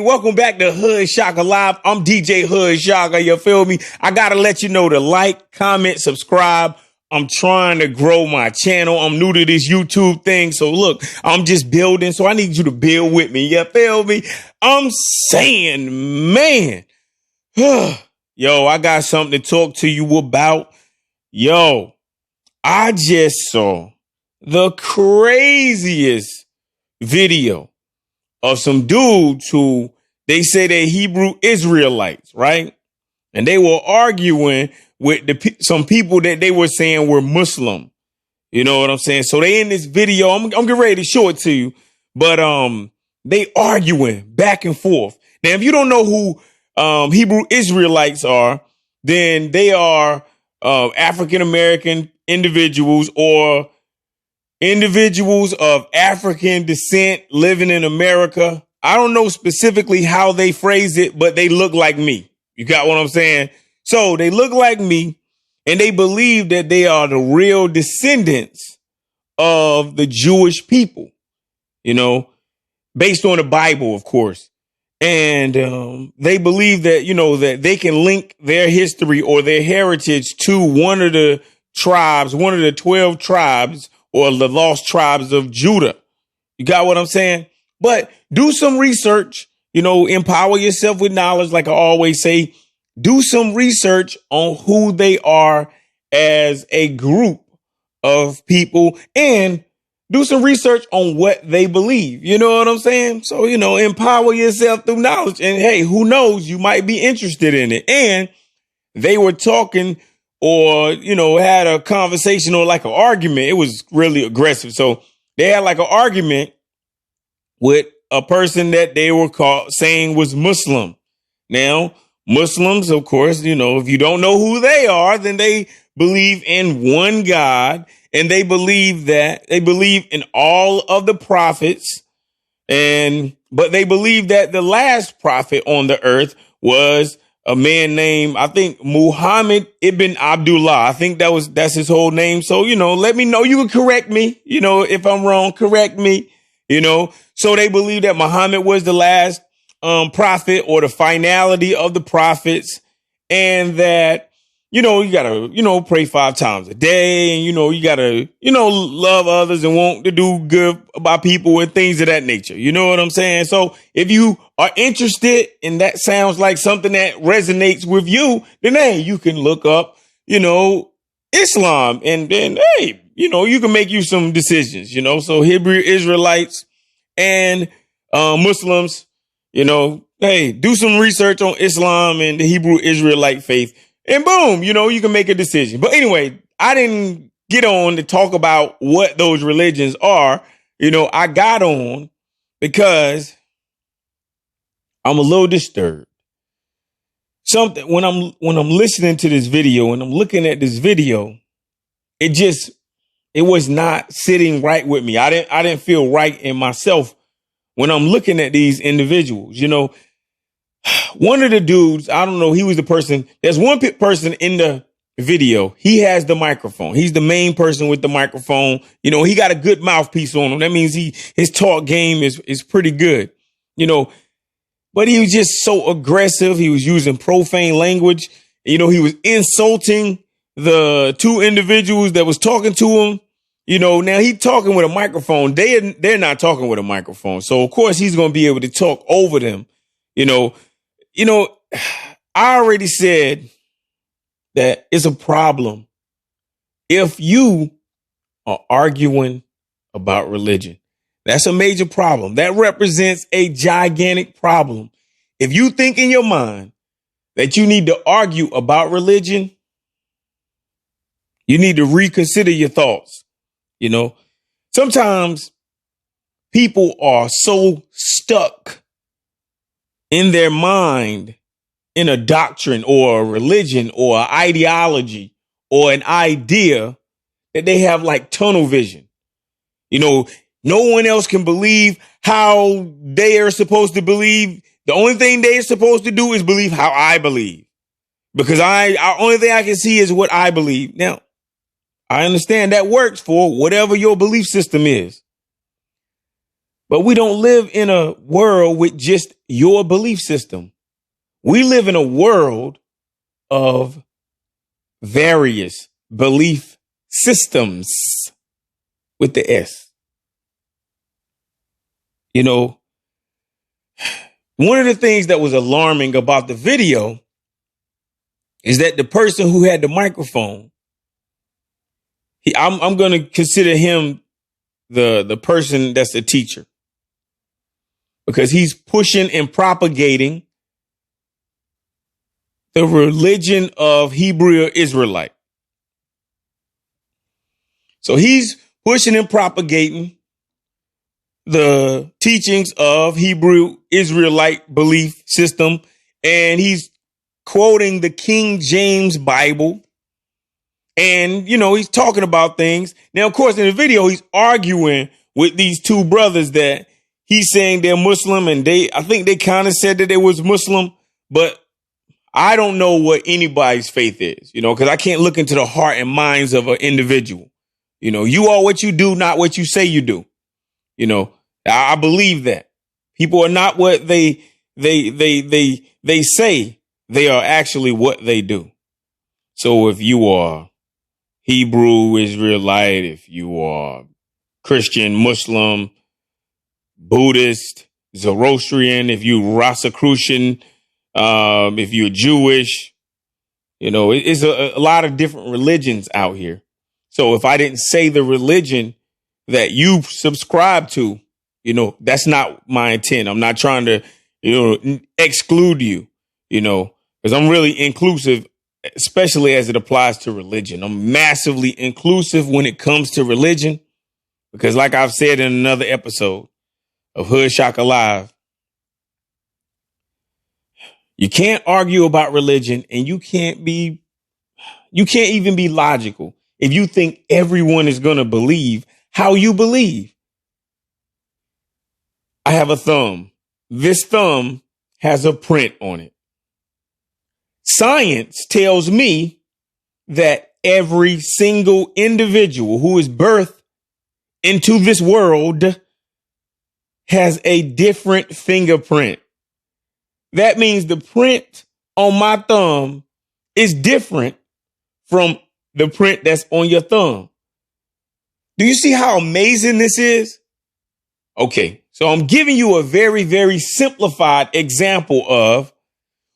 Welcome back to Hood Shaka Live. I'm DJ Hood Shaka. You feel me? I got to let you know to like, comment, subscribe. I'm trying to grow my channel. I'm new to this YouTube thing. So look, I'm just building. So I need you to build with me. You feel me? I'm saying, man, yo, I got something to talk to you about. Yo, I just saw the craziest video of some dudes who they say they're Hebrew Israelites, right? And they were arguing with some people that they were saying were Muslim. You know what I'm saying? So they in this video, I'm getting ready to show it to you, but they arguing back and forth. Now, if you don't know who Hebrew Israelites are, then they are African American individuals or individuals of African descent living in America. I don't know specifically how they phrase it, but they look like me. You got what I'm saying? So they look like me, and they believe that they are the real descendants of the Jewish people, you know, based on the Bible, of course. And they believe that, you know, that they can link their history or their heritage to one of the tribes, one of the 12 tribes, or the lost tribes of Judah. You got what I'm saying? But do some research, you know, empower yourself with knowledge. Like I always say, do some research on who they are as a group of people and do some research on what they believe. You know what I'm saying? So, you know, empower yourself through knowledge. And hey, who knows, you might be interested in it. And they were talking or, you know, had a conversation or like an argument. It was really aggressive. So they had like an argument with a person that they were saying was Muslim. Now, Muslims, of course, you know, if you don't know who they are, then they believe in one God, and they believe in all of the prophets. But they believe that the last prophet on the earth was a man named, I think, Muhammad ibn Abdullah. I think that's his whole name. So, you know, let me know. You can correct me. You know, if I'm wrong, correct me, you know. So they believe that Muhammad was the last prophet or the finality of the prophets, and that, you know, you got to, you know, pray 5 times a day, and, you know, you got to, you know, love others and want to do good by people and things of that nature. You know what I'm saying? So if you are interested and that sounds like something that resonates with you, then, hey, you can look up, you know, Islam, and then, hey, you know, you can make you some decisions, you know. So Hebrew Israelites and Muslims, you know, hey, do some research on Islam and the Hebrew Israelite faith, and boom, you know, you can make a decision. But anyway, I didn't get on to talk about what those religions are. You know, I got on because I'm a little disturbed. When I'm listening to this video and I'm looking at this video, it was not sitting right with me. I didn't feel right in myself when I'm looking at these individuals. You know, one of the dudes, I don't know, he was the person. There's one person in the video. He has the microphone. He's the main person with the microphone. You know, he got a good mouthpiece on him. That means his talk game is pretty good, you know, but he was just so aggressive. He was using profane language. You know, he was insulting the 2 individuals that was talking to him. You know, now he talking with a microphone. They're not talking with a microphone. So of course he's going to be able to talk over them. You know, I already said that it's a problem if you are arguing about religion. That's a major problem. That represents a gigantic problem. If you think in your mind that you need to argue about religion, you need to reconsider your thoughts. You know, sometimes people are so stuck in their mind in a doctrine or a religion or an ideology or an idea that they have like tunnel vision. You know, no one else can believe how they are supposed to believe. The only thing they're supposed to do is believe how I believe, because only thing I can see is what I believe. Now, I understand that works for whatever your belief system is. But we don't live in a world with just your belief system. We live in a world of various belief systems with the S. You know, one of the things that was alarming about the video is that the person who had the microphone, I'm going to consider him the person that's the teacher, because he's pushing and propagating the religion of Hebrew Israelite. So he's pushing and propagating the teachings of Hebrew Israelite belief system, and he's quoting the King James Bible. And, you know, he's talking about things. Now, of course, in the video, he's arguing with these two brothers that he's saying they're Muslim, and I think they kind of said that they was Muslim, but I don't know what anybody's faith is, you know, because I can't look into the heart and minds of an individual. You know, you are what you do, not what you say you do. You know, I believe that people are not what they say. They are actually what they do. So if you are Hebrew Israelite, if you are Christian, Muslim, Buddhist, Zoroastrian, if you Rosicrucian, if you're Jewish, you know, it's a lot of different religions out here. So if I didn't say the religion that you subscribe to, you know, that's not my intent. I'm not trying to, you know, exclude you, you know, because I'm really inclusive, especially as it applies to religion. I'm massively inclusive when it comes to religion, because like I've said in another episode of Hood Shaka Live, you can't argue about religion, and you can't even be logical if you think everyone is going to believe how you believe. I have a thumb. This thumb has a print on it. Science tells me that every single individual who is birthed into this world has a different fingerprint. That means the print on my thumb is different from the print that's on your thumb. Do you see how amazing this is? Okay, so I'm giving you a very, very simplified example of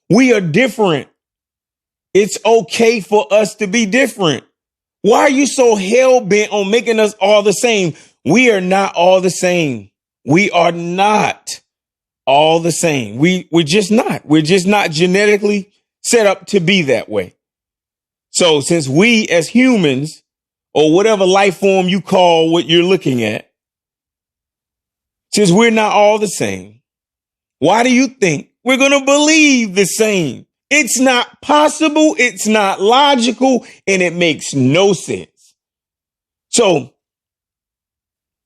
we are different. It's okay for us to be different. Why are you so hell-bent on making us all the same? We are not all the same. We are not all the same. We're just not. We're just not genetically set up to be that way. So since we as humans, or whatever life form you call what you're looking at, since we're not all the same, why do you think we're going to believe the same? It's not possible. It's not logical, and it makes no sense. So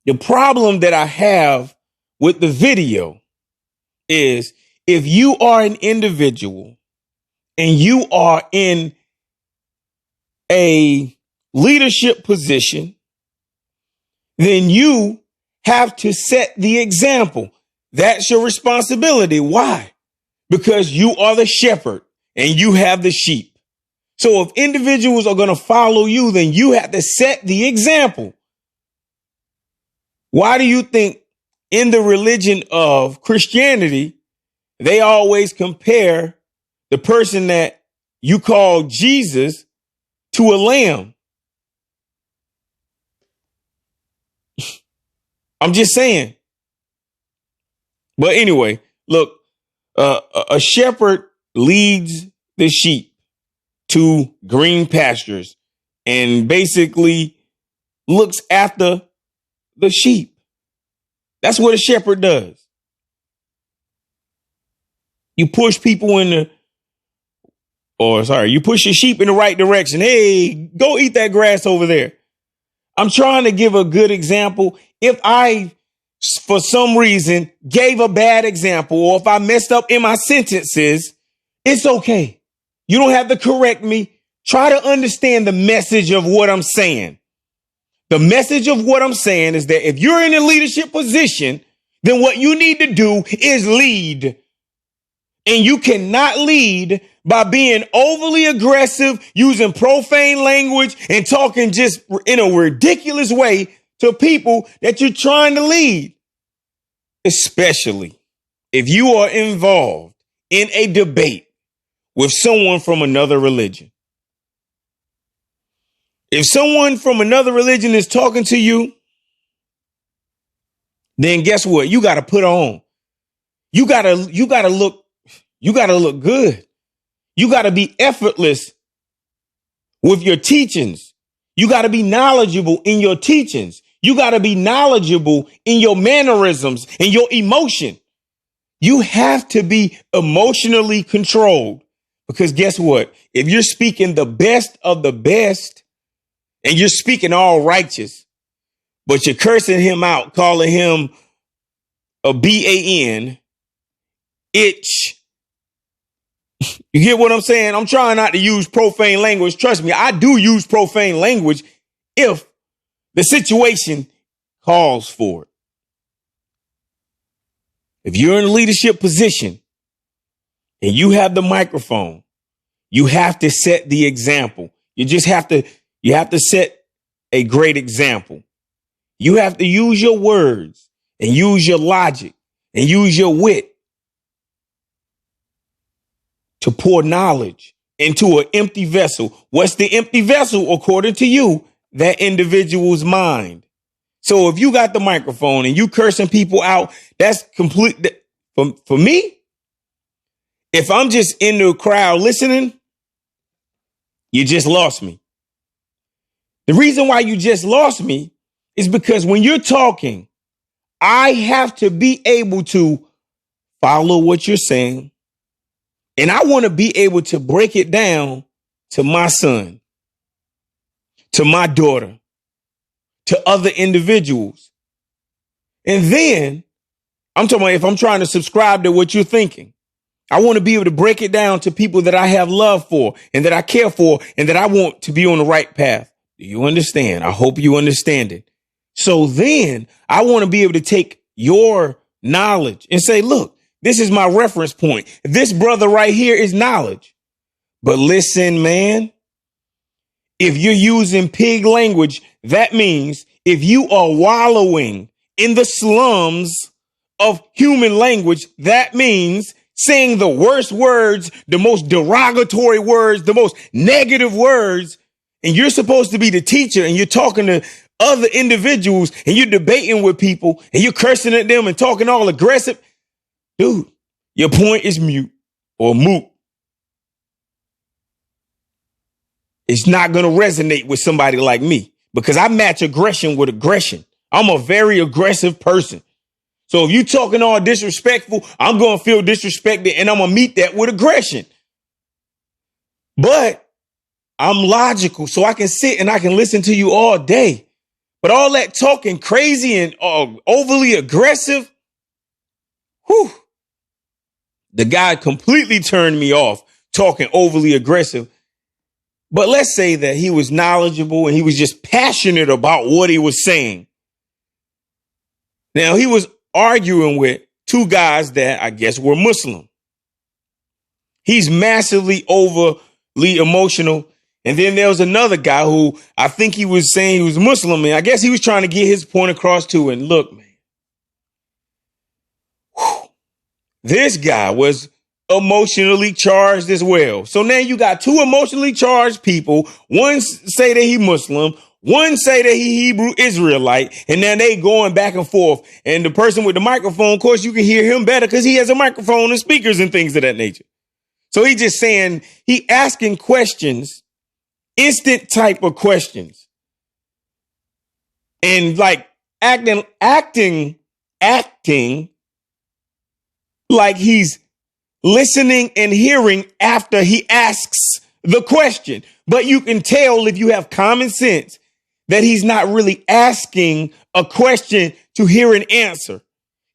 the problem that I have with the video is, if you are an individual and you are in a leadership position, then you have to set the example. That's your responsibility. Why? Because you are the shepherd and you have the sheep. So if individuals are going to follow you, then you have to set the example. Why do you think in the religion of Christianity, they always compare the person that you call Jesus to a lamb? I'm just saying. But anyway, look, a shepherd leads the sheep to green pastures and basically looks after the sheep. That's what a shepherd does. You push people you push your sheep in the right direction. Hey, go eat that grass over there. I'm trying to give a good example. If I, for some reason, gave a bad example, or if I messed up in my sentences, it's okay. You don't have to correct me. Try to understand the message of what I'm saying. The message of what I'm saying is that if you're in a leadership position, then what you need to do is lead. And you cannot lead by being overly aggressive, using profane language, and talking just in a ridiculous way to people that you're trying to lead. Especially if you are involved in a debate with someone from another religion. If someone from another religion is talking to you, then guess what? You got to put on. You got to look good. You got to be effortless with your teachings. You got to be knowledgeable in your teachings. You got to be knowledgeable in your mannerisms and your emotion. You have to be emotionally controlled, because guess what? If you're speaking the best of the best and you're speaking all righteous, but you're cursing him out, calling him a BAN, itch. You get what I'm saying? I'm trying not to use profane language. Trust me, I do use profane language if the situation calls for it. If you're in a leadership position and you have the microphone, you have to set the example. You have to set a great example. You have to use your words and use your logic and use your wit to pour knowledge into an empty vessel. What's the empty vessel? According to you, that individual's mind. So if you got the microphone and you cursing people out, that's complete. For me, if I'm just in the crowd listening, you just lost me. The reason why you just lost me is because when you're talking, I have to be able to follow what you're saying. And I want to be able to break it down to my son, to my daughter, to other individuals. And then I'm talking about if I'm trying to subscribe to what you're thinking, I want to be able to break it down to people that I have love for and that I care for and that I want to be on the right path. Do you understand? I hope you understand it. So then I want to be able to take your knowledge and say, look, this is my reference point. This brother right here is knowledge. But listen, man, if you're using pig language, that means if you are wallowing in the slums of human language, that means saying the worst words, the most derogatory words, the most negative words. And you're supposed to be the teacher and you're talking to other individuals and you're debating with people and you're cursing at them and talking all aggressive. Dude, your point is mute or moot. It's not going to resonate with somebody like me because I match aggression with aggression. I'm a very aggressive person. So if you're talking all disrespectful, I'm going to feel disrespected and I'm going to meet that with aggression. But I'm logical, so I can sit and I can listen to you all day. But all that talking crazy and overly aggressive, whew. The guy completely turned me off talking overly aggressive. But let's say that he was knowledgeable and he was just passionate about what he was saying. Now, he was arguing with two guys that I guess were Muslim. He's massively overly emotional. And then there was another guy who I think he was saying he was Muslim. And I guess he was trying to get his point across too. And look, man. This guy was emotionally charged as well. So now you got two emotionally charged people. One say that he Muslim, one say that he Hebrew Israelite, and then they going back and forth. And the person with the microphone, of course, you can hear him better because he has a microphone and speakers and things of that nature. So he just saying, he asking questions, instant type of questions, and like acting like he's listening and hearing after he asks the question. But you can tell if you have common sense that he's not really asking a question to hear an answer.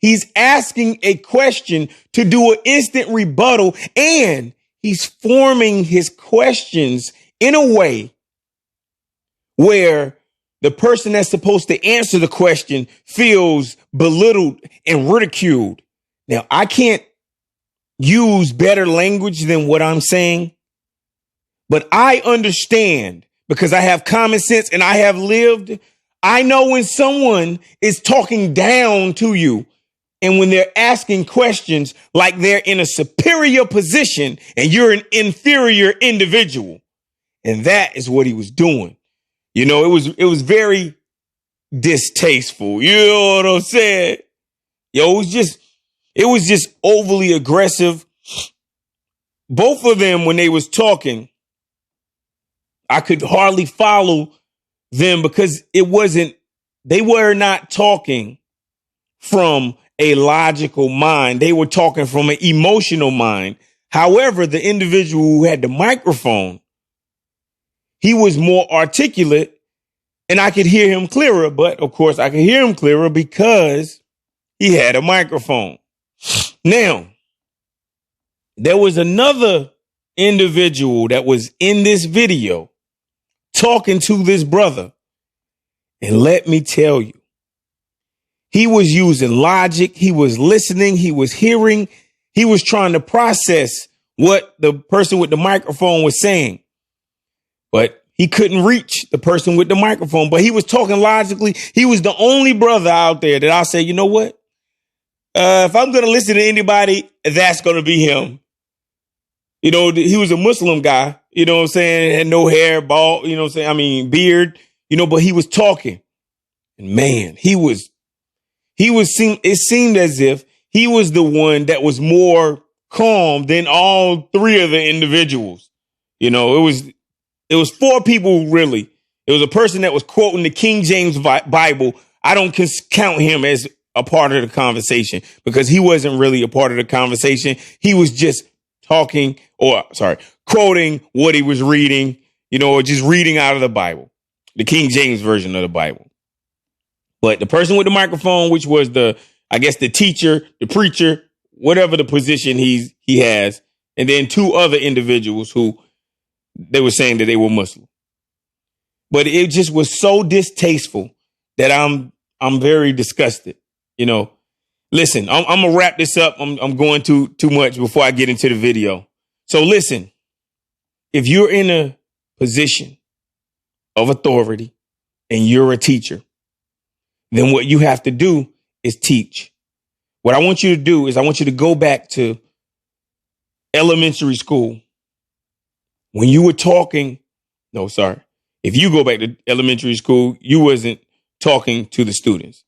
He's asking a question to do an instant rebuttal, and he's forming his questions in a way where the person that's supposed to answer the question feels belittled and ridiculed. Now, I can't use better language than what I'm saying, but I understand because I have common sense and I have lived. I know when someone is talking down to you and when they're asking questions like they're in a superior position and you're an inferior individual. And that is what he was doing. You know, it was very distasteful. You know what I'm saying? Yo, it was just overly aggressive. Both of them, when they was talking, I could hardly follow them because they were not talking from a logical mind. They were talking from an emotional mind. However, the individual who had the microphone, he was more articulate and I could hear him clearer. But of course, I could hear him clearer because he had a microphone. Now, there was another individual that was in this video talking to this brother. And let me tell you, he was using logic. He was listening. He was hearing. He was trying to process what the person with the microphone was saying. But he couldn't reach the person with the microphone. But he was talking logically. He was the only brother out there that I say, you know what? If I'm going to listen to anybody, that's going to be him. You know, he was a Muslim guy, you know what I'm saying? Had no hair, bald, you know what I'm saying? I mean, beard, you know, but he was talking. And man, it seemed as if he was the one that was more calm than all three of the individuals. You know, it was four people, really. It was a person that was quoting the King James Bible. I don't count him as a part of the conversation because he wasn't really a part of the conversation. He was just quoting what he was reading, you know, or just reading out of the Bible, the King James version of the Bible. But the person with the microphone, which was the teacher, the preacher, whatever the position he has, and then two other individuals who they were saying that they were Muslim. But it just was so distasteful that I'm very disgusted. You know, listen, I'm gonna wrap this up. I'm going too much before I get into the video. So listen, if you're in a position of authority and you're a teacher, then what you have to do is teach. What I want you to do is I want you to go back to elementary school. When you were talking, if you go back to elementary school, you wasn't talking to the students.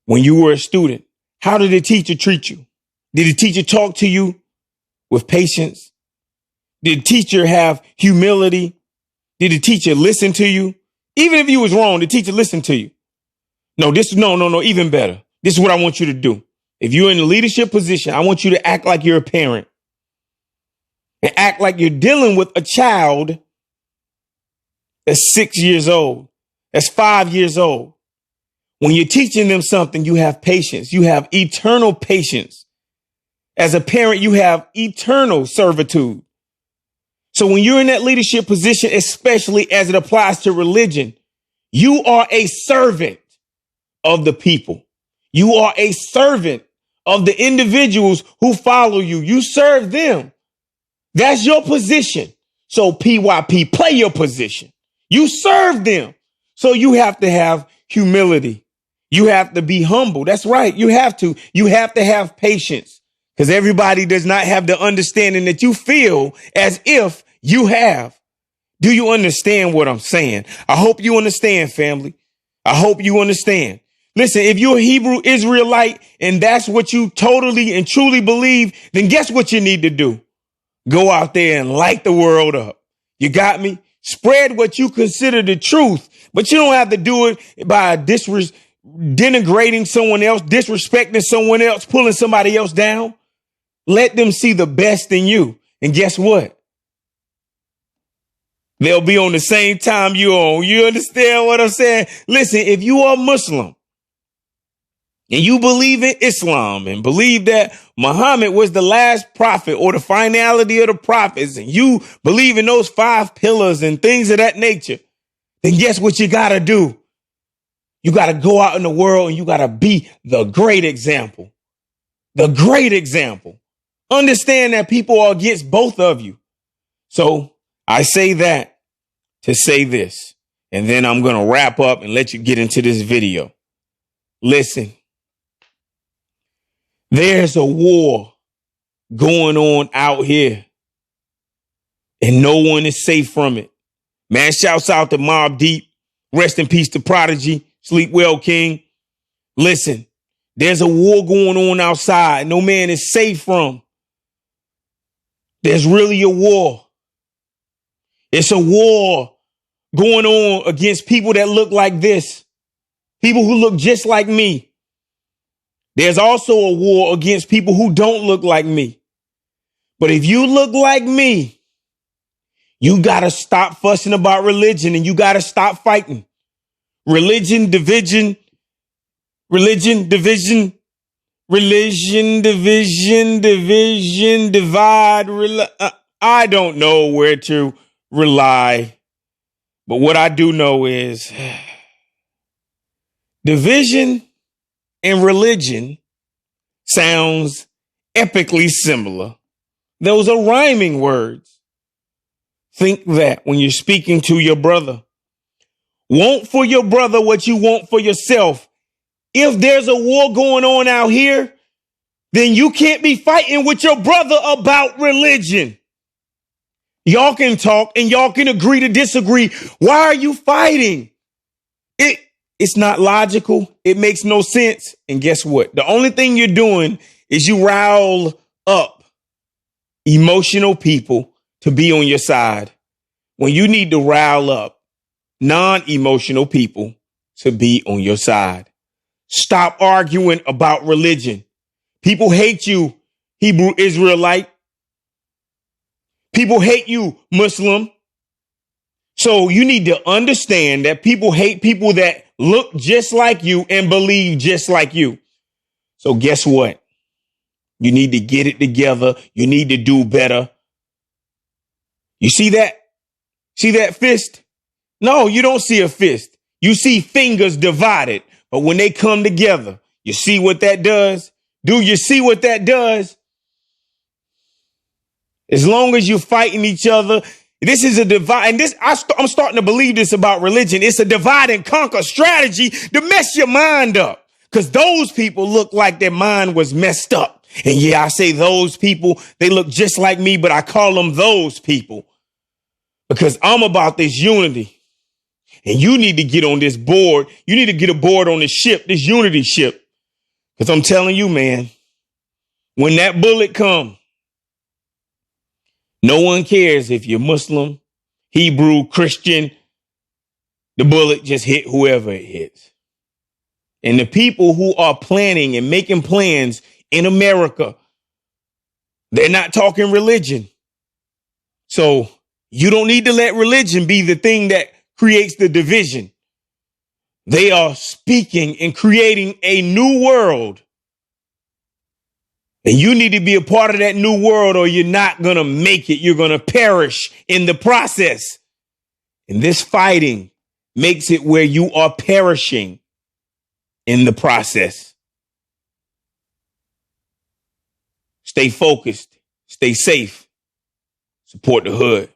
When you were a student, how did the teacher treat you? Did the teacher talk to you with patience? Did the teacher have humility? Did the teacher listen to you? Even if you was wrong, the teacher listened to you. No, even better. This is what I want you to do. If you're in a leadership position, I want you to act like you're a parent and act like you're dealing with a child that's 6 years old, that's 5 years old. When you're teaching them something, you have patience. You have eternal patience. As a parent, you have eternal servitude. So when you're in that leadership position, especially as it applies to religion, you are a servant of the people. You are a servant of the individuals who follow you. You serve them. That's your position. So PYP, play your position. You serve them. So you have to have humility. You have to be humble. That's right. You have to have patience because everybody does not have the understanding that you feel as if you have. Do you understand what I'm saying? I hope you understand, family. I hope you understand. Listen, if you're a Hebrew Israelite and that's what you totally and truly believe, then guess what you need to do? Go out there and light the world up. You got me? Spread what you consider the truth, but you don't have to do it by denigrating someone else, disrespecting someone else, pulling somebody else down. Let them see the best in you. And guess what? They'll be on the same time you're on. You understand what I'm saying? Listen, if you are Muslim and you believe in Islam and believe that Muhammad was the last prophet or the finality of the prophets, and you believe in those 5 pillars and things of that nature, then guess what you got to do? You got to go out in the world and you got to be the great example. The great example. Understand that people are against both of you. So I say that to say this, and then I'm going to wrap up and let you get into this video. Listen, there's a war going on out here, and no one is safe from it. Man, shouts out to Mobb Deep. Rest in peace to Prodigy. Sleep well, King. Listen, there's a war going on outside. No man is safe from. There's really a war. It's a war going on against people that look like this. People who look just like me. There's also a war against people who don't look like me. But if you look like me, you got to stop fussing about religion and you got to stop fighting. Religion, division, divide. I don't know where to rely. But what I do know is division and religion sounds epically similar. Those are rhyming words. Think that when you're speaking to your brother. Want for your brother what you want for yourself. If there's a war going on out here, then you can't be fighting with your brother about religion. Y'all can talk and y'all can agree to disagree. Why are you fighting? It's not logical. It makes no sense. And guess what? The only thing you're doing is you rile up emotional people to be on your side when you need to rile up non-emotional people to be on your side. Stop arguing about religion. People hate you, Hebrew Israelite. People hate you, Muslim. So you need to understand that people hate people that look just like you and believe just like you. So guess what? You need to get it together. You need to do better. You see that? See that fist? No, you don't see a fist. You see fingers divided. But when they come together, you see what that does? Do you see what that does? As long as you're fighting each other, this is a divide. And I'm starting to believe this about religion. It's a divide and conquer strategy to mess your mind up. Because those people look like their mind was messed up. And yeah, I say those people, they look just like me, but I call them those people. Because I'm about this unity. And you need to get on this board. You need to get aboard on this ship, this unity ship. Because I'm telling you, man, when that bullet comes, no one cares if you're Muslim, Hebrew, Christian. The bullet just hit whoever it hits. And the people who are planning and making plans in America, they're not talking religion. So you don't need to let religion be the thing that creates the division. They are speaking and creating a new world. And you need to be a part of that new world or you're not going to make it. You're going to perish in the process. And this fighting makes it where you are perishing in the process. Stay focused. Stay safe. Support the hood.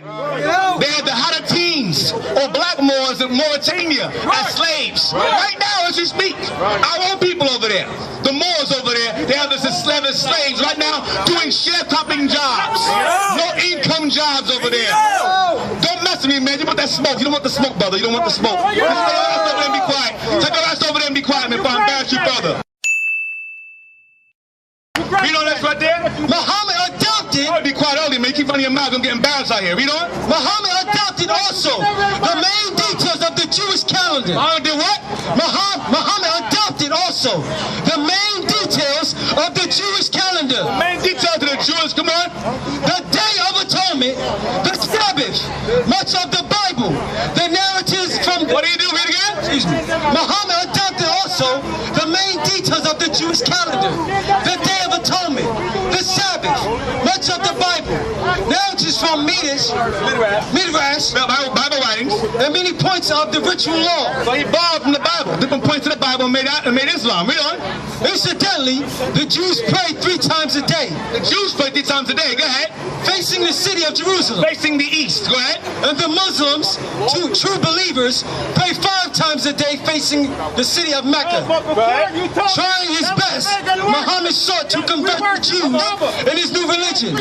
They had the Hadatines or Blackmores in Mauritania as slaves. Right now as we speak, our own people over there, the Moors over there, they have this enslaved slaves right now doing sharecropping jobs. No income jobs over there. Don't mess with me, man. You want that smoke. You don't want the smoke, brother. You don't want the smoke. Just take your ass over there and be quiet. Take your ass over there and be quiet, man, if I embarrass you, brother. Read on that right there. Muhammad adopted. Be quiet early, man. You keep running your mouth. I'm getting embarrassed out here. Read on. Muhammad adopted also the main details of the Jewish calendar. Did what? Muhammad adopted also the main details of the Jewish calendar. The main details of the Jewish, come on. The Day of Atonement, the Sabbath, much of the Bible, the narratives from. What do you do? Read again. Excuse me. Muhammad adopted Jewish calendar, the Day of Atonement, the Sabbath, much of the Bible. Now just from Midrash, Bible writings, and many points of the ritual law. So he borrowed from the Bible, different points of the Bible, and made Islam. Read on. Incidentally, the Jews pray 3 times a day. The Jews pray 3 times a day. Go ahead. Facing the city of Jerusalem. Facing the east. Go ahead. And the Muslims, true believers, pray 5 times a day facing the city of Mecca. Trying his best, Muhammad sought to convert the Jews in his new religion.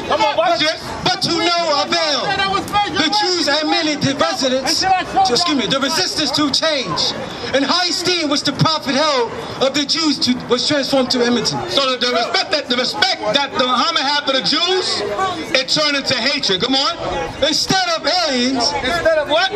But to no avail. The Jews admitted the resistance to change. And high esteem which the prophet held of the Jews was transformed to enmity. So the respect that Muhammad had for the Jews, it turned into hatred. Come on. Instead of aliens,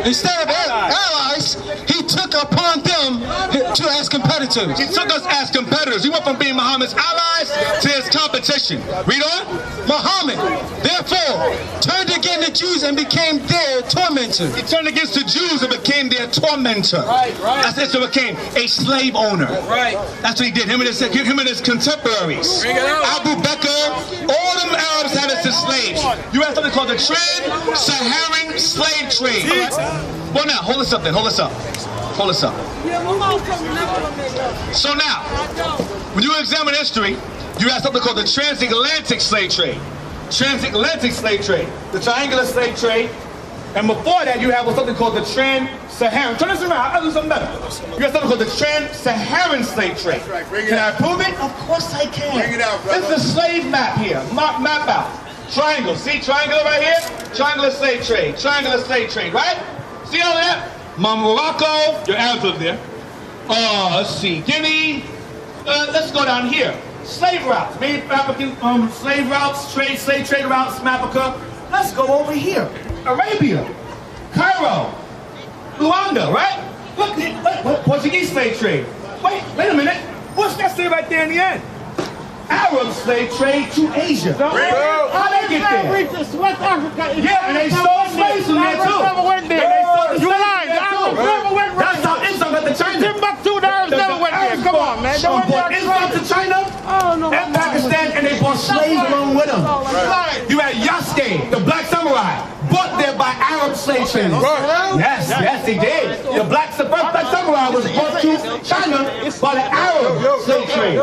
Instead of allies, he took upon them as competitors. He took us as competitors. He went from being Muhammad's allies to his competition. Read on. Muhammad, therefore, turned against the Jews and became their tormentor. He turned against the Jews and became their tormentor. Right. That's it. So became a slave owner. Right. That's what he did. Him and his contemporaries. Abu Bakr, all them Arabs had us as slaves. You have something called the Trans-Saharan slave trade. Well, now, hold us up then. Hold us up. Hold us up. So now, when you examine history, you have something called the transatlantic slave trade. Transatlantic slave trade. The triangular slave trade. And before that, you have something called the Trans-Saharan. Turn this around. I'll do something better. You have something called the Trans-Saharan slave trade. Can I prove it? Of course I can. Bring it out, brother. This is a slave map here. Map out. Triangle. See triangle right here? Triangular slave trade. Triangular slave trade, right? See all that? Morocco. Your Arabs live there. Let's see. Guinea. Let's go down here. Slave routes. Many African slave routes, slave trade routes from Africa. Let's go over here. Arabia, Cairo, Luanda, right? Look, Portuguese slave trade. Wait a minute. What's that say right there in the end? Arab slave trade to Asia. How they get there? West Africa. Yeah, and they sold slaves from there too. You lying. The Arabs never went right. That's how Islam got to China. Timbuktu, the Arabs never went there. Come on, man. They went there. Islam to China and Pakistan, and they brought slaves along with them. You had Yaske, the black samurai, brought there by Arab slave traders. Yes, they did. The first black samurai was brought to China by the Arab slave trade.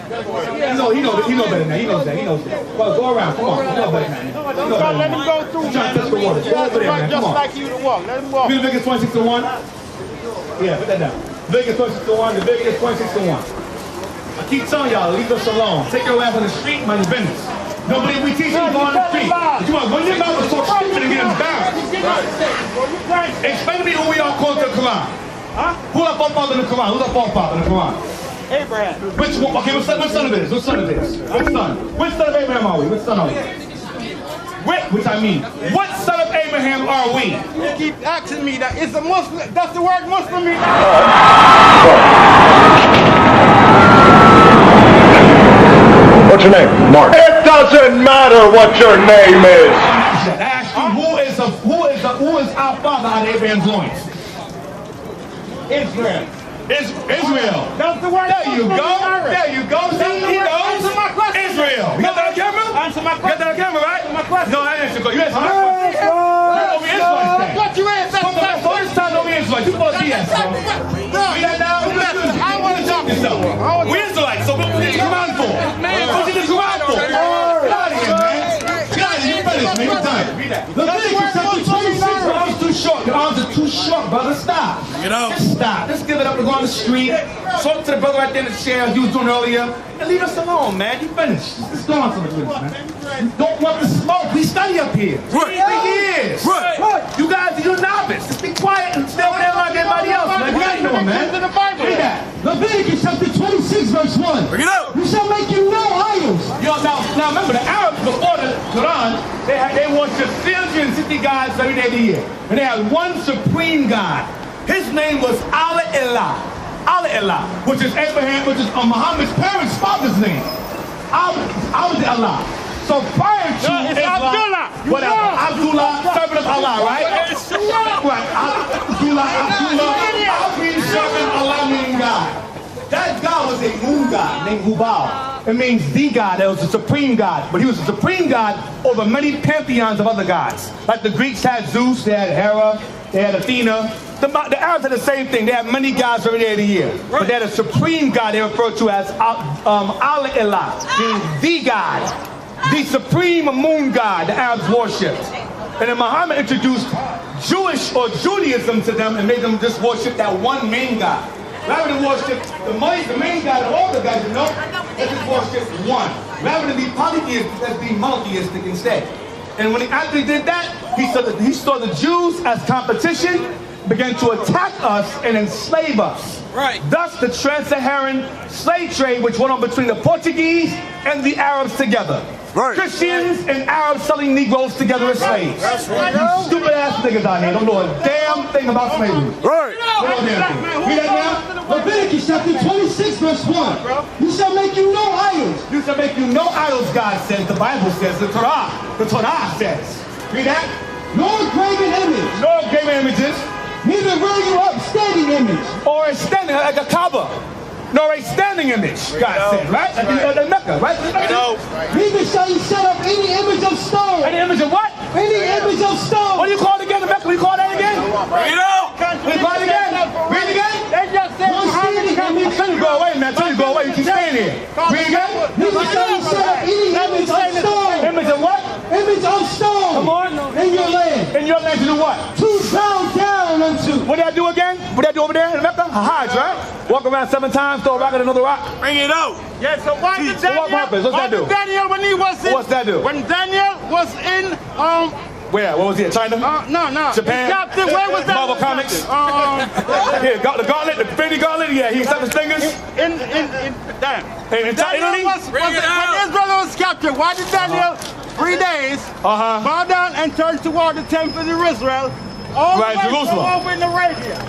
He knows better now. He knows that. Well, go around. Come on. You know better now. Let him go through. Trying to touch the water. Go over there, man. Come on. Like you to walk. Let him walk. Leviticus 26:1. Yeah, put that down. Leviticus 26:1. Leviticus 26:1. I keep telling y'all, leave us alone. Take your ass on the street, mind your business. Nobody we teach you to go on the street. But you want when your mouth is so stupid and get embarrassed. Explain to me who we are called the Quran. Huh? Who are forefathers in the Quran? Who's our forefather in the Quran? Abraham. Which one? Okay, which son of it is? Which son of it is? Which son? Which son of Abraham are we? Which son are we? Which I mean, what son of Abraham are we? You keep asking me that. It's a Muslim. That's the word Muslim means. What's your name? Mark. It doesn't matter what your name is. I asked you, who is our father out of Abraham's loins? Israel. Israel. That's the word. There you go. There you go. See, he knows. Answer my question. Israel. You got that on camera? Answer my question. You got that on camera, right? Answer my question. No, I answered you. You answered my question. Don't be Israelites. What you answer? Come on, so this time don't be Israelites. You supposed to be BS, bro. Read that down. I want to talk to yourself. We Israelites, so what did the Quran for? What did the Quran for? Get out of here, man. Get out of here. You finished, man. You're done. Read that. Leviticus chapter 26. Your arms too short. Your arms are too short, brother. Stop. Just stop. Let's give it up and go on the street. Talk to the brother right there in the chair you was doing earlier. And leave us alone, man. You finished. Let's go on to the finish, man. You don't want the smoke. We study up here. For years. You guys, you're novice. Just be quiet and stay over there like everybody else, man. You ain't doing, man. Read that. Leviticus chapter 26, verse 1. Bring it up. You shall make you no idols. Now remember, the Arabs before the Quran, they worshiped 360 gods every day of the year. And they had one supreme God. His name was Allah, which is Abraham, which is Muhammad's parents' father's name. Allah. So prior to it's Islam, Abdullah. Abdullah, servant of Allah, right? Right. Abdullah, Allah means servant, Allah meaning God. That god was a moon god named Hubal. It means the god. It was the supreme god. But he was the supreme god over many pantheons of other gods. Like the Greeks had Zeus, they had Hera, they had Athena. The Arabs had the same thing. They had many gods every day of the year. But they had a supreme god they referred to as Al-Ilah, meaning the god. The supreme moon god the Arabs worshipped. And then Muhammad introduced Jewish or Judaism to them and made them just worship that one main god. Rather than worship the main god of all the gods, you know, let's just worship one. Rather than be polytheistic, let's be monotheistic instead. And when after he did that, he saw the Jews as competition, began to attack us and enslave us. Right. Thus, the trans-Saharan slave trade, which went on between the Portuguese and the Arabs together. Right. Christians and Arabs selling Negroes together as slaves. That's right. You stupid ass niggas out here don't know a damn thing about slavery. Right. Read that now? Leviticus chapter 26, verse 1. You shall make you no idols. You shall make you no idols, God says. The Bible says. The Torah says. Read that? Nor graven image. No graven images. Neither rear you up standing image. Or a standing, like a Kaaba. Nor a standing image, God said, right? Like the Mecca, right? Neither shall you set up any image of stone. Any image of what? Any image of stone. What do you call it again, the Mecca? What do you call that again? Read it out. What do you call it again? Read it again. They just said I'm telling you to go away, man. I'm telling you to go away. You keep staying here. Read it again. Neither shall you set up any image of stone. Image of what? Image of stone. Come on. In your land. In your land to do what? To bow down unto. What did I do again? What did I do over there in Mecca? Hajj, right? Walk around 7 times, throw a rock at another rock. Bring it out. Yeah, so why did For Daniel? what purpose? What's that do? Daniel, when he was in, What's that do? When Daniel was in, Where? What was he? China? no, Japan? Captain, where was that? Marvel Comics? Yeah, the gauntlet, the Infinity Gauntlet. Yeah, he snapped his fingers. In Italy? when Israel was captured, why did Daniel 3 days bow down and turn toward the temple of Israel? All Right, the way Jerusalem. over in Arabia.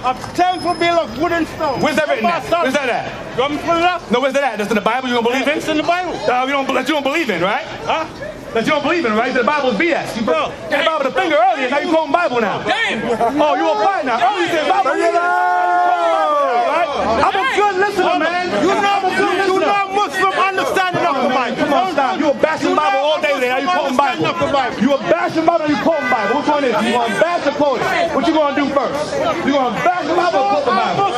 A temple built of wood and stone. Where's that written at? Where's that at? You want me to put it up? No, where's that at? That's in the Bible you don't believe in? It's in the Bible. That you don't believe in, right? Huh? That you don't believe in, right? The Bible is BS. You brought the Bible with a finger earlier, now you quoting Bible now. Damn. Oh, you on fire now. Earlier you said Bible. Right? I'm a good listener, man. You know Muslim understanding of the Bible. Come on, stop. You were bashing Bible all day today. Now you quoting Bible. You were bashing Bible, now you quoting Bible. Which one is it? You want to bash or quote it? What you going to do first? You going to bash the Bible or quote the Bible?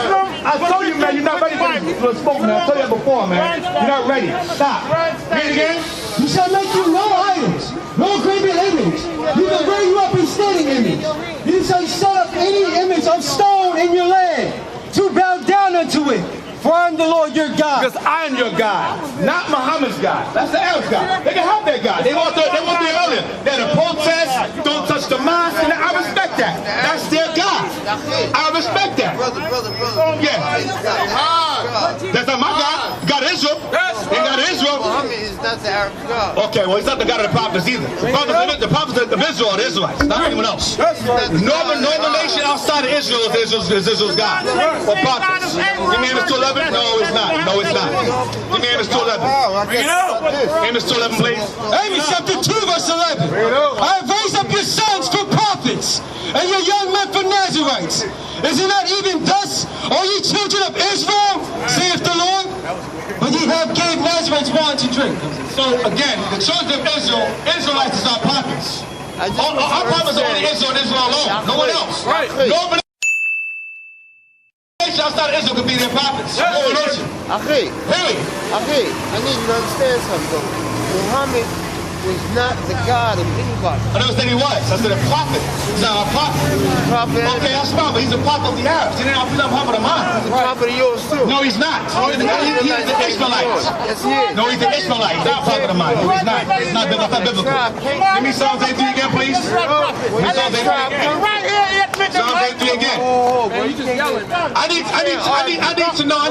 I told you, man, you're not ready for the spoken. I told you that before, man. You're not ready. Stop. Read it again. You shall make you no idols, no graven image, neither rear you up in standing image. You shall set up any image of stone in your land, to bow down unto it. For I am the Lord your God. Because I am your God, not Muhammad's God. That's the Arab's God. They can have their God. They want there earlier. They're the protest, don't touch the mosque, and I respect that. That's their God. I respect that. Brother. Yeah. That's not my God. God of Israel. They God of Israel. Muhammad is not the Arab God. Okay, well, he's not the God of the prophets either. The prophets of Israel are the Israelites, not anyone else. Northern nation outside of Israel is Israel's God. Or prophets. You mean it's 211? No, it's not. No, it's not. Give me Amos 2:11. Bring it out. Amos 2:11, please. Amos chapter 2, verse 11. I have raised up your sons for prophets, and your young men for Nazarites. Is it not even thus, all ye children of Israel, saith the Lord? But ye have gave Nazarites wine to drink. So again, the children of Israel, Israelites is our prophets. Our prophets are only Israel and Israel alone. No one else. Right. Nobody outside of Israel could be their prophets. Akhi, Hey. I need you to understand something though. Muhammad was not the God of anybody. I never said he was. I said a prophet. He's not a prophet. Prophet. Okay, that's fine, but he's a prophet of the Arabs. He's not a prophet of mine. He's a prophet of yours too. No, he's not. He's the Ishmaelites. Yes, he is. No, he's the Israelite. He's not a prophet of mine. No, he's not. It's not biblical. Give me Psalms 83 again, please. Give me Psalms 83 again. Right here, Psalms 83 again. Oh, boy, you just yelling. I need to know.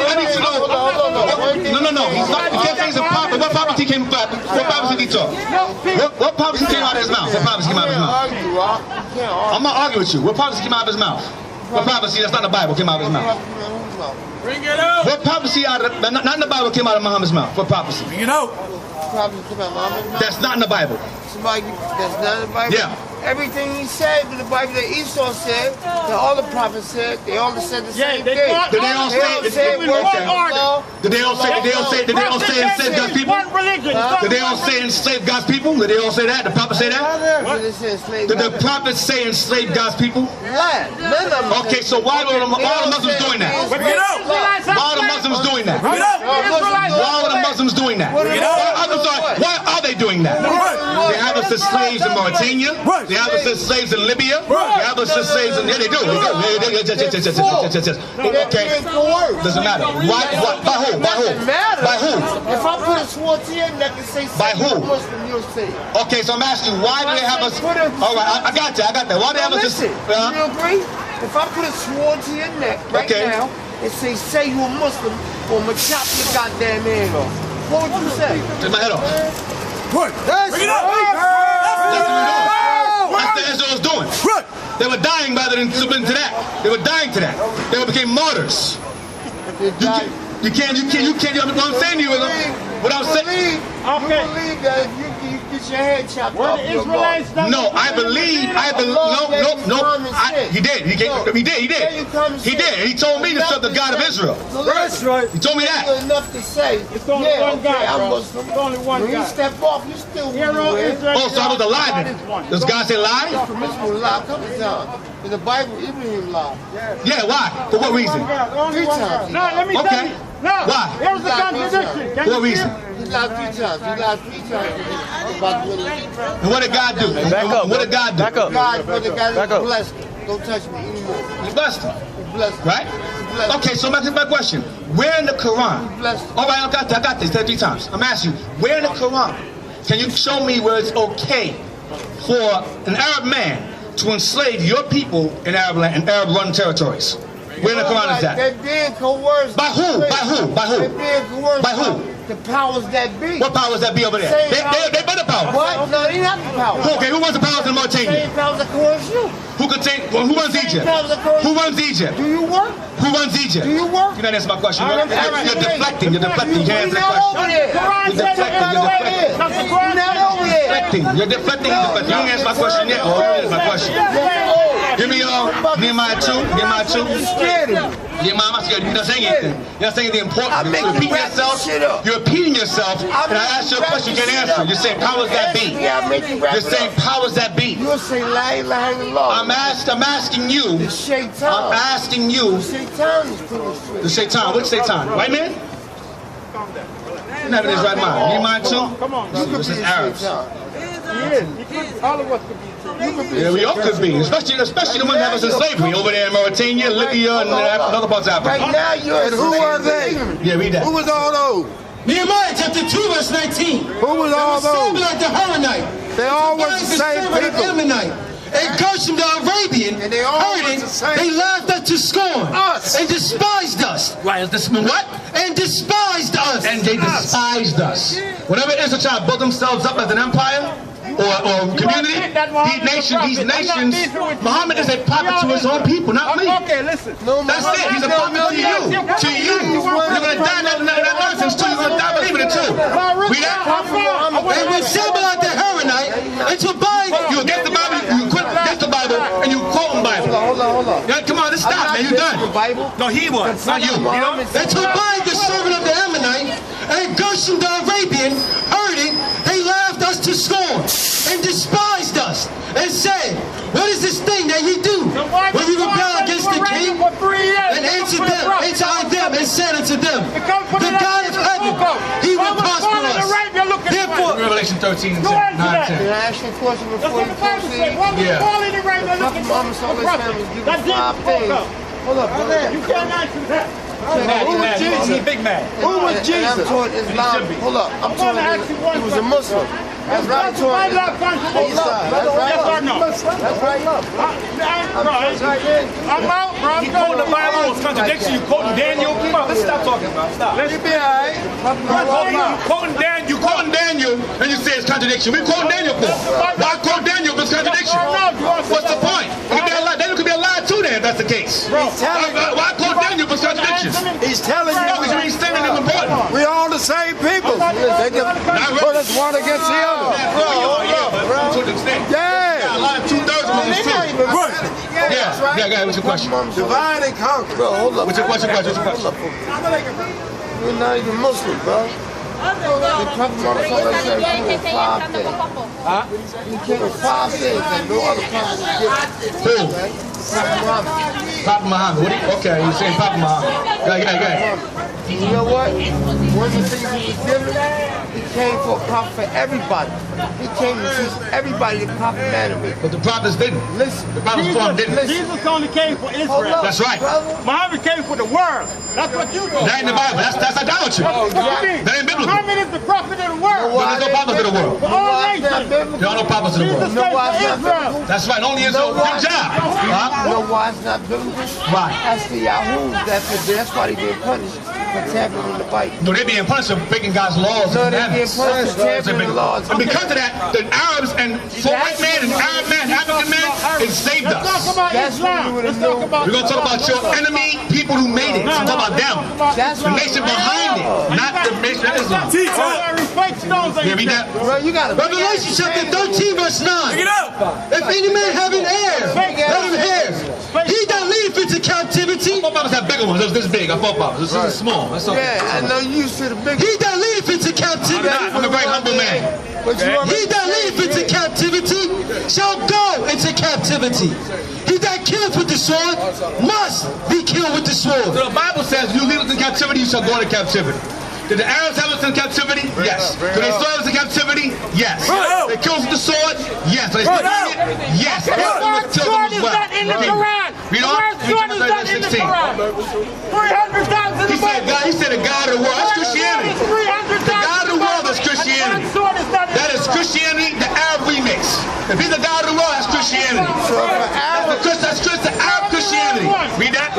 No. He's not. You can't say he's a prophet. What prophecy came from? What prophecy did he talk? What prophecy came out of his mouth? What prophecy came out of his mouth? I'm not arguing with you. What prophecy came out of his mouth? What prophecy that's not in the Bible came out of his mouth? Bring it out. What prophecy not in the Bible came out of Muhammad's mouth? What prophecy? Bring it out. Prophecy came out of Muhammad. That's not in the Bible. Somebody that's not in the Bible? Yeah. everything he said in the Bible that Esau said, that all the prophets said, they all said the same thing. Did they all say and said God's people? Did they all say enslave God's people? Did they all say that? The prophets say that? Did the prophets say enslave God's people? Okay, so why are the Muslims doing that? Why are the Muslims doing that? Why are the Muslims doing that? Why are they doing that? They have us as slaves in Mauritania. They have us as slaves in Libya. They have us as slaves in... Yeah, they do. Okay. Doesn't matter. Why? By who? By who? By who? If I put a sword to your neck and say, by who? Muslim, you'll say. Okay, so I'm asking, why do they have us... All right, I got that. Why do they have us... Listen, you agree? If I put a sword to your neck right now and say you a Muslim, or I'm going to chop your goddamn head off, what would you say? Take my head off. Bring it up! That's what Israel was doing. They were dying rather than submitting to that. They were dying to that. They became martyrs. You can't, what I'm saying to you is, what I'm saying. You believe that if you get your head chopped off, no, I believe, he did. He did. He told me to serve the God of Israel. That's right. He told me that. Enough to say, it's only one guy, I'm Muslim. It's only one when guy. you step off, you still Oh, so I was a lie then. Does God say lie? He's permissible to lie a couple of times. In the Bible, Ibrahim lied. Yeah, why? For what reason? 3 times. No, let me tell you. No, why? Here's the contradiction. For what reason? He lied 3 times. He lied 3 times about the And what did God do? What did God do? God blessed him. Don't touch me anymore. He blessed him. He blessed him. Right? Okay, so my question. Where in the Quran? All right, I got this. 3 times. I'm asking you, where in the Quran can you show me where it's okay for an Arab man to enslave your people in Arab-run territories? Where in the Quran is that? They're being coerced. By who? By who? By who? They're being coerced. By who? The powers that be. What powers that be over there? They better powers. What? No, they not the powers. Okay, who runs the powers in Mauritania? Same powers that coerce you. Who runs Egypt? Who runs Egypt? Do you work? Who runs Egypt? Do you work? You're not answering my question. You're deflecting. You're deflecting. You can't answer the question. You're deflecting. You don't answer my question yet. Oh, you answer my question. Give me Nehemiah 2. Nehemiah 2. Nehemiah, I'm scared. You're not saying anything. You're not saying anything important. You're repeating yourself. You're repeating yourself. And I asked you a question you can't answer. You're saying powers that be. You're saying powers that be. You're saying la ilaha illallah. I'm asking you. The shaitan. I'm asking you. The shaitan is putting straight. The shaitan. Which shaitan? White man? You're not in his right mind. Nehemiah 2? Come on. This is Arabs. He is. All of us could be. Yeah, we all could be. Especially the ones that have us in slavery over there in Mauritania, Libya, and other parts of Africa. Right now, you're. And who are they? Yeah, read that. Who was all those? Nehemiah chapter 2 verse 19. Who was all those? Like the Horonite. They all were the same people. Ammonite. And Gershom the Arabian And they all heard were it. the same. They laughed us to scorn. Us. And despised us. Right, this mean what? And despised us. And they despised us. Whenever Israel tried to build themselves up as an empire or community, these nations, Muhammad is a prophet to his own people, not me. Okay, listen. That's it. He's a prophet to you. To you. You're going to die that nonsense too. You're going to die believing it too. Read that. And we assemble like the Horonite and to bind. You against the Bible, you quit against the Bible, and you quote the Bible. Hold on. Yeah, come on, let's stop, man. You done. No, he was, not you. And to bind the servant of the Ammonite, and Gershom the Arabian heard it, they laughed us to scorn, and despised us, and said, what is this thing that ye do, when you rebel against the king? And answered them, and said unto them, the God of heaven, he will prosper us. Therefore, Revelation 13, 9, 10. Can I ask you a question before you proceed? Yeah. Muhammad sallallahu alaihi wasallam given 5 things. Hold up, brother. You can't answer that. Who was Jesus? Big man. Who was Jesus? I'm taught Islam. Hold up. I'm taught he was a Muslim. That's right. Hold up. That's right. That's right. I'm out, bro. You quoting the Bible, it's contradiction. You quoting Daniel. Come on, let's stop talking about it. Stop. Let's be all right. You quoting Daniel, and you say it's contradiction. We quoting Daniel for. Why quote Daniel if it's contradiction? What's the point? Daniel could be a lie too then if that's the case. Why quote Daniel if it's contradiction? He's telling No, because you ain't saying anything important. we all the same people. They can put us one against the other. To an extent. Yeah. a lot of 2/3 of them is true. Yeah, what's your question? Divide and conquer. Bro, hold up. What's your question? You're not even Muslim, bro. The Prophet Muhammad said he came with 5 things. He came with 5 things that no other prophet was given. Who? Prophet Muhammad. Okay, you're saying Prophet Muhammad. Go ahead. You know what? One of the things he was given, he came for a prophet for everybody. He came to teach everybody the proper manner. But the prophets didn't. Listen, the prophets didn't. Jesus only came for Israel. That's right. Muhammad came for the world. That's what you do. That ain't the Bible. That's idolatry. That ain't biblical. Muhammad is the prophet of the world. But there's no prophets of the world. For all nations. There are no prophets of the world. Jesus came for Israel. That's right. Only Israel. Good job. You know why it's not biblical? Why? That's the Yahoos. That's why they're being punished for tampering with the Bible. No, they're being punished for breaking God's laws. No, they're being punished for tampering with the laws. And because of that, the Arabs and white man and Arab man, African man, enslaved us. Let's talk about Islam. Let's talk about We're going to talk about your enemy, people who made it. We're talk about them. The nation behind it, not the nation of Islam. Yeah, read that. Bro, you got Revelation chapter 13, verse 9. If any man have an heir, let him have. He that leadeth into captivity. Four Bibles have bigger ones. This big. I four Bibles. This is small. That's okay. Yeah, I know you used to the big. He that leadeth into captivity. I'm a very humble man. He that leadeth into captivity shall go into captivity. He that killeth with the sword must be killed with the sword. So the Bible says, you lead us in captivity, you shall go into captivity. Did the Arabs have us in captivity? Yes. Did they slave us in captivity? Yes. They killed us with the sword? Yes. Did they slave us? Yes. The word sword is not in the Quran. The word sword is not in the Quran. 300,000 He said the God of the world. That's Christianity. The God of the world is Christianity. That is Christianity, the Arab remix. If he's the God of the world, that's Christianity. That's the Arab Christianity. Read that.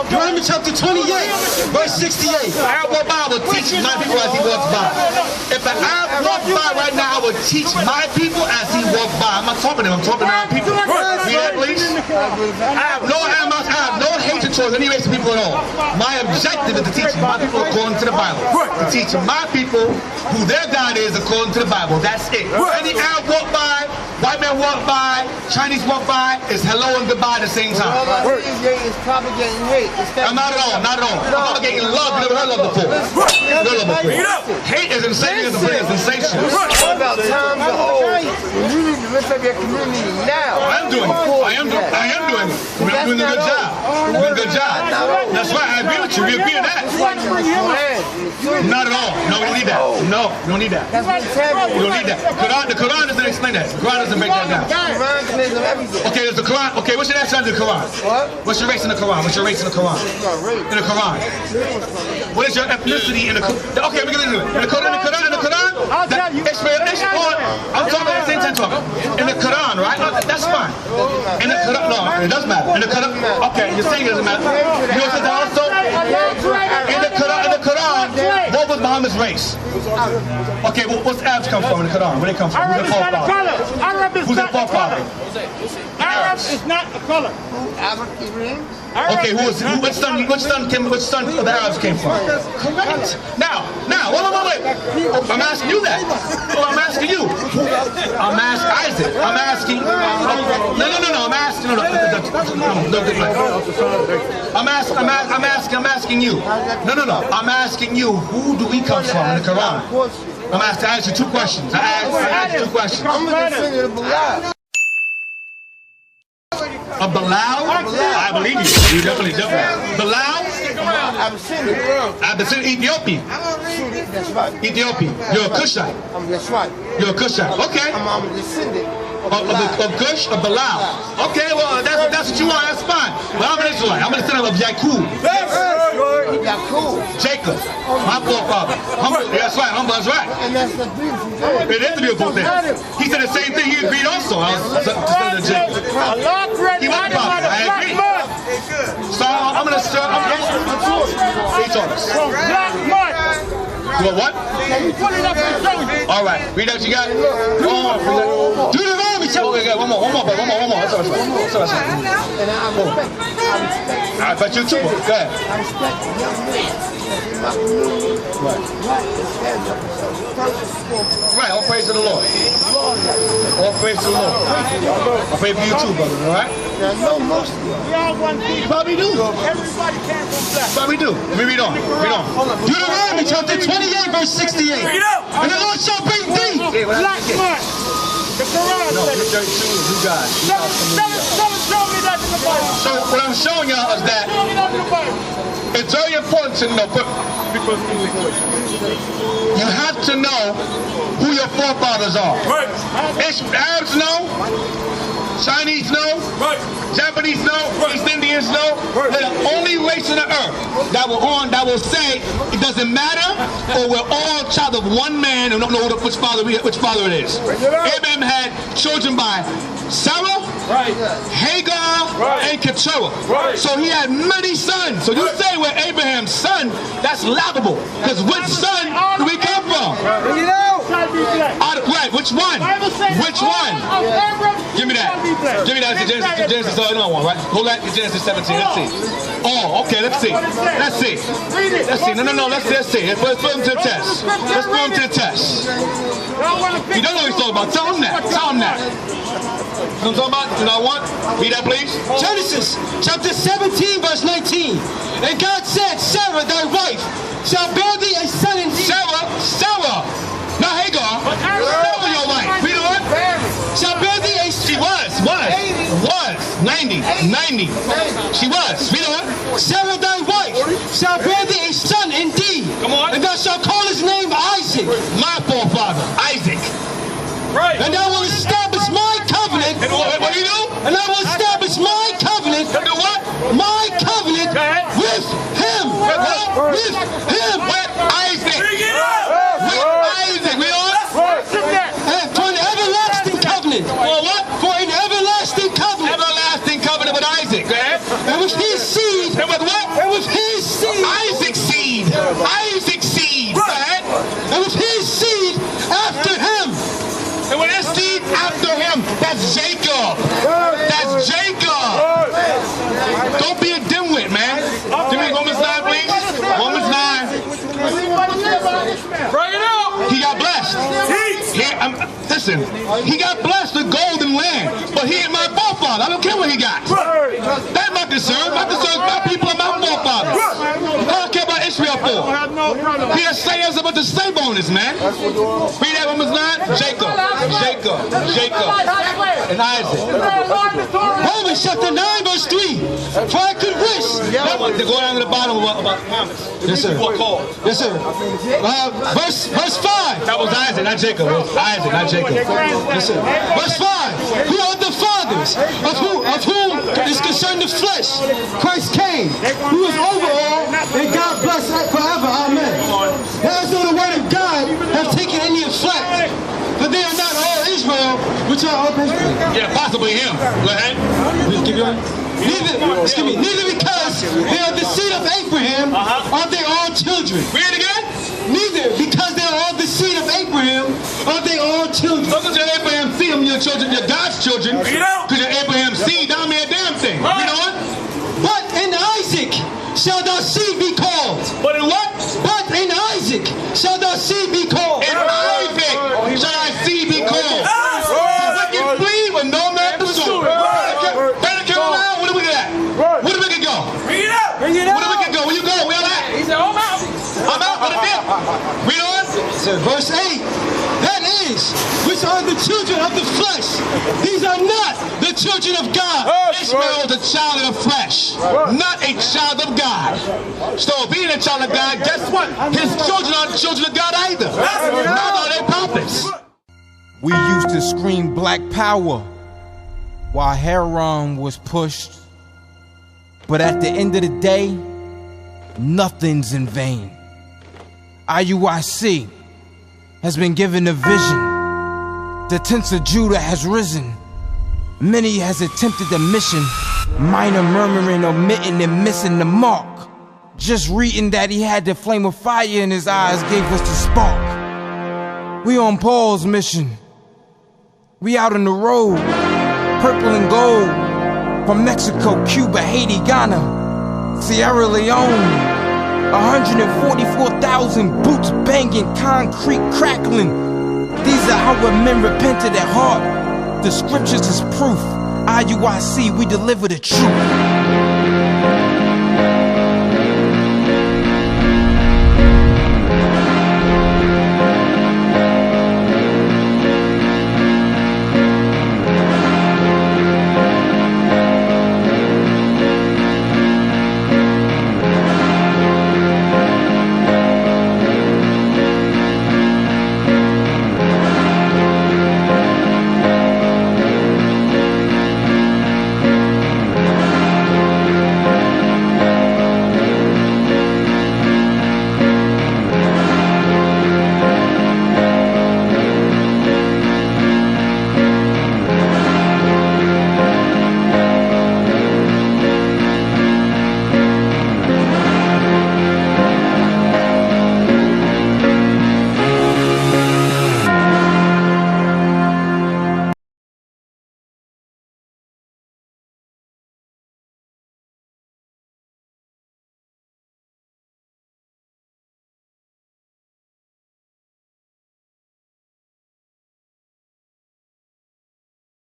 Deuteronomy chapter 28, verse 68. The Arab walk by, I will teach my people as he walks by. If an Arab walks by right now, I will teach my people as he walks by. I'm not talking to him, I'm talking to Arab people. Read that, please. I have no hatred towards any race of people at all. My objective is to teach my people according to the Bible. To teach my people who their God is according to the Bible. That's it. Any Arab walk by, white man walk by, Chinese walk by, is hello and goodbye at the same time. Is propagating hate. Not at all, not at all. I'm propagating love. You never heard love before. Hate is insane. It's sensation. What about times are old? You need to lift up your community now. I am doing it. We're doing a good job. We're doing a good job. That's right. I agree with you. We agree with that. Not at all. No, we don't need that. No, we don't need that. We don't need that. The Quran doesn't explain that. The Quran doesn't break that down. Okay, there's the Quran. Okay, what's your next one in the Quran? What? What's your race in the Quran? What's your race in the Quran? In the Quran. What is your ethnicity in the Quran? Okay, we're going to do it. In the Quran, I'm talking about the same time talking. In the Quran, right? No, that's fine. In the Quran, no, it doesn't matter. In the Quran, okay, you're saying it doesn't matter. You know what also? In the Quran, what was Muhammad's race? Okay, well, what's Arabs come from in the Quran? Where they come from? Who's their forefather? Who's their forefather? Arab is not a color. Okay, which son of the Arabs came from? Correct. Now, wait. I'm asking you that. I'm asking you. I'm asking Isaac. I'm asking. No. I'm asking. I'm asking you. No. I'm asking you. Who do we come from in the Quran? I'm asking. I asked you 2 questions. I asked you 2 questions. I'm going to sing it Bilal. A Bilal? I believe you. You definitely. Bilal? Abyssinia, Ethiopia. That's right. Ethiopia. You're a Cushite. That's right. You're a Cushite. Okay. I'm a descendant of Cush, of Bilal. Okay, well, that's what you want. That's fine. But I'm an Israelite. I'm a descendant of Yakub. Jacob. My forefather. That's right. That's right. And that's the beautiful thing. It is a beautiful thing. He said the same thing. He agreed also. I was descendant of Jacob. He was a prophet. I agree. So I'm going to start. He told us. What? All right. Read out what you got. Do the wrong. One more. That's all right. And I respect. I bet you too. Go ahead. I respect young men in my community. Right. right. All praise to the Lord. All praise to the Lord. I pray for you too, brother. All right? Yeah, no, most of you. We all one people. Probably do. Everybody came from black. Probably do. Let me read on. Read on. Deuteronomy chapter 28, verse 68. And the Lord shall bring thee. Black man. The Quran said it. You guys. Someone show me that in the Bible. So what I'm showing y'all is that Show me that in the Bible. it's very important to know, but you have to know who your forefathers are. Right. Arabs know, Chinese know, Japanese know, East Indians know. They're the only race on the earth that will say it doesn't matter, or we're all child of one man and don't know which father it is. Abraham had children by Sarah, Hagar, and Keturah. So he had many sons. So you say we're Abraham's son, that's laughable. Because which son do we come from? Right, which one? Which one? Give me that. Give me that. Genesis 1, right? Hold that. Genesis 17. Let's see. Oh, okay. Let's see. Let's see. Let's see. No. Let's see. Let's put him to the test. Let's put him to the test. You don't know what he's talking about. Tell him that. Tell him that. You know what I'm talking about? You know what? Read that, please. Genesis chapter 17, verse 19. And God said, Sarah, thy wife, shall bear thee a son indeed. Sarah. Not Hagar. Sarah, your wife. Read on. Shall bear thee a... She was. 90. She was. Read on. Sarah, thy wife, shall bear thee a son indeed. Come on. And thou shalt call his name Isaac. My forefather, Isaac. Right. And I will establish my covenant. And what do you do? And I will establish my covenant. Do what? My covenant with him. With him. With Isaac. Bring it up. With Isaac. Read on. And for an everlasting covenant. For what? For an everlasting covenant. Everlasting covenant with Isaac. And with his seed. And with what? And with his seed. Isaac's seed. Isaac's seed. Go ahead. And with his seed after him. And with his seed after him, that's Jacob. That's Jacob. Don't be a dimwit, man. Give me Romans 9, please. Romans 9. Bring it out. He got blessed. Listen, he got blessed with golden land, but he ain't my forefather. I don't care what he got. That's my concern. My concern is my people and my forefathers. I don't care about Israel for. He has sayings about the slave owners, man. Read that Romans 9. Jacob, and Isaac. Romans chapter 9, verse 3. For I could wish. To go down to the bottom about Thomas. Yes, sir. Yes, sir. Verse 5. That was Isaac, not Jacob. It was Isaac, not Jacob. Yes, sir. Verse 5. Who are the fathers of whom is concerned the flesh? Christ came, who is over all, and God bless forever. Amen. As though the word of God have taken any effect, for they are not all Israel, which are of Israel. Yeah, possibly him. Go ahead. Neither because they are the seed of Abraham are they all children. Read it again. Neither because they are all the seed of Abraham are they all children. Don't you're Abraham's seed, your children, you're God's children. Because you're Abraham's seed, don't mean a damn thing. Read on. But in Isaac shall thy seed be called. But in what? But in Isaac shall thy seed be called. In Isaac shall thy seed be called. The wicked flee when no man pursues. Better come around. Where do we get at? Where do we get go? Bring it up. Where do we get go? Where you go? Where all at? He said, I'm out. I'm out for the dip. Read on. Verse 8. That is, which are the children of the flesh. These are not the children of God. Ishmael is a child of the flesh, not a child of God. So being a child of God, guess what? His children aren't children of God either. Neither are they prophets. We used to scream black power while Heron was pushed. But at the end of the day, nothing's in vain. IUIC has been given a vision. The tents of Judah has risen. Many has attempted the mission. Minor murmuring, omitting, and missing the mark. Just reading that he had the flame of fire in his eyes gave us the spark. We on Paul's mission. We out on the road. Purple and gold. From Mexico, Cuba, Haiti, Ghana, Sierra Leone. 144,000 boots banging, concrete crackling. These are our men repented at heart. The scriptures is proof. IUIC, we deliver the truth.